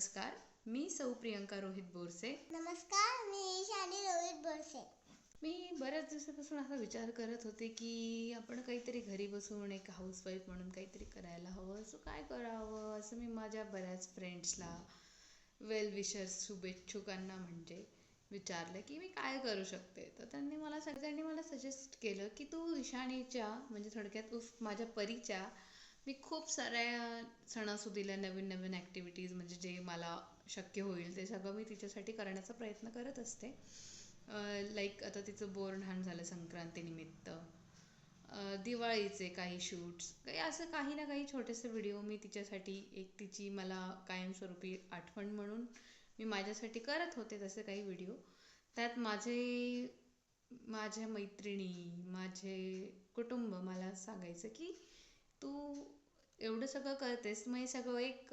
नमस्कार, मी सौ प्रियंका रोहित बोरसे. नमस्कार, मी ईशानी रोहित बोरसे. मी बऱ्याच दिवसापासून असा विचार करत होते की आपण काहीतरी घरी बसून एक हाऊसवाईफ म्हणून काहीतरी करायला हवं. असं काय करावं असं मी माझ्या बऱ्याच फ्रेंड्सला, वेल विशर्स, शुभेच्छुकांना म्हणजे विचारलं की मी काय करू शकते. तर सगळ्यांनी मला सजेस्ट केलं की तू ईशानीच्या म्हणजे थोडक्यात माझ्या परीच्या मी खूप साऱ्या सणासुदीला नवीन नवीन ॲक्टिव्हिटीज म्हणजे जे मला शक्य होईल ते सगळं मी तिच्यासाठी करण्याचा प्रयत्न करत असते. लाईक आता तिचं बोरन्हाण झालं संक्रांतीनिमित्त, दिवाळीचे काही शूट्स, असं काही ना काही छोटेसे व्हिडिओ मी तिच्यासाठी एक तिची मला कायमस्वरूपी आठवण म्हणून मी माझ्यासाठी करत होते. तसे काही व्हिडिओ त्यात माझ्या मैत्रिणी, माझे कुटुंब मला सांगायचं की तू एवढं सगळं करतेस, मग हे सगळं एक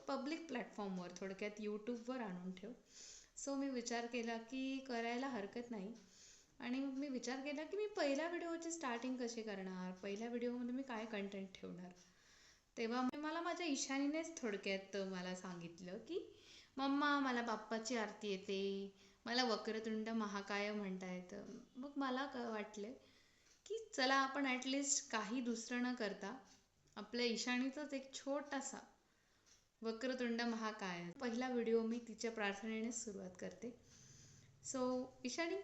पब्लिक प्लॅटफॉर्मवर थोडक्यात यूट्यूबवर आणून ठेव. सो मी विचार केला की करायला हरकत नाही. आणि मग मी विचार केला की मी पहिल्या व्हिडिओची स्टार्टिंग कशी करणार, पहिल्या व्हिडिओमध्ये मी काय कंटेंट ठेवणार. तेव्हा मला माझ्या ईशानीनेच थोडक्यात मला सांगितलं की मम्मा मला बाप्पाची आरती येते, मला वक्रतुंड महाकाय म्हणता येतं. मग मला वाटलं की चला आपण ॲटलिस्ट काही दुसरं न करता आपल्या ईशानीचाच एक छोटासा वक्रतुंड महाकाय पहिला व्हिडिओ मी तिच्या प्रार्थनेनेच सुरुवात करते. सो ईशानी,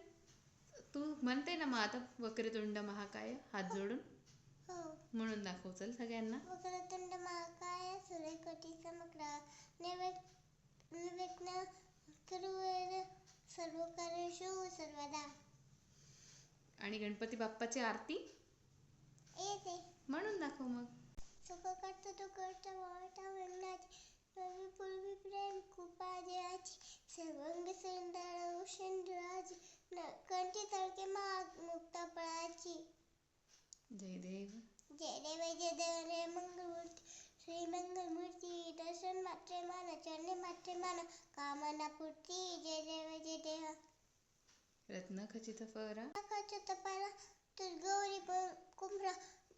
तू म्हणते ना मग आता वक्रतुंड महाकाय हात जोडून हो. म्हणून दाखव चल सगळ्यांना. वक्रतुंड महाकाय सूर्यकोटी समग्र निर्विघ्न करुवेद सर्वकार्येषु सर्वदा. आणि गणपती बाप्पाची आरती येते म्हणून दाखव मग. सुख करता दुःख करता वाटा वंदनाची पूर्वी प्रेम कृपा जयाची सर्वांग सुंदर शेंडुराची कंठी तळके माग मुक्ता फळाची. जय देव. जय देव जय देव रे मंगलमूर्ती श्री मंगलमूर्ती दर्शन मात्रे मान चरणे मात्रे मान कामना पूर्ती. जय देव जय देव. रत्न खचित फरा खचित फरा गौरी कुंभरा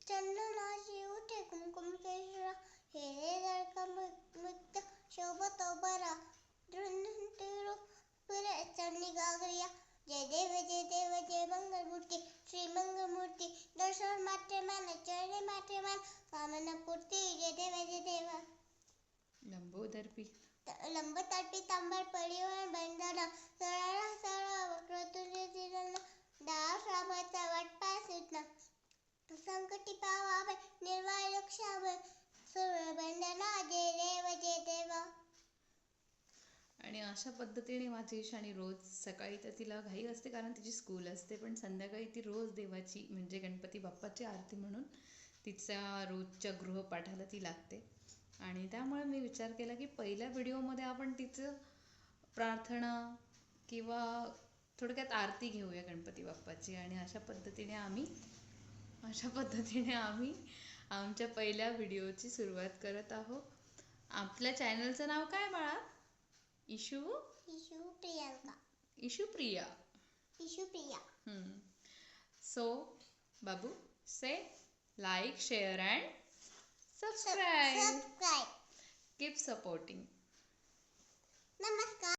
चंदनाची उठे कुमकुम केशरा हिरे जळका मुक्त शोभतो बरा धृंतिरो पुरे चरणी गागरिया. जय देव जय देव जय मंगलमूर्ती श्री मंगलमूर्ती दर्शन मात्रे मान चरणे मात्रे मान कामना पूर्ती. जय देव जय देव. लंबोदर्पी लंबोदर्पी तांबर परिवार बंधना सरळा सरळ वक्रतुंड जिरना डाळ श्रामाचा वाटपाय सुटना संकटी पावावे निर्वाय रक्षावे सर्व बंधना. जय देव जय देव. आणि अशा पद्धतीने माझी ईशानी रोज सकाळी तर तिला घाई असते कारण तिची स्कूल असते, पण संध्याकाळी ती रोज देवाची म्हणजे गणपती बाप्पाची आरती म्हणून तिचा रोजच्या गृहपाठाला ती लागते. आणि त्यामुळे मी विचार केला की पहिल्या व्हिडिओमध्ये आपण तिचं प्रार्थना किंवा थोडक्यात आरती घेऊया गणपती बाप्पाची. आणि अशा पद्धतीने आम्ही आमच्या पहिल्या व्हिडिओची सुरुवात करत आहोत. आपल्या चॅनलचं नाव काय बाळा? Issue Priyanka. Issue Priya. So Babu say like, share and subscribe. Keep supporting. नमस्कार.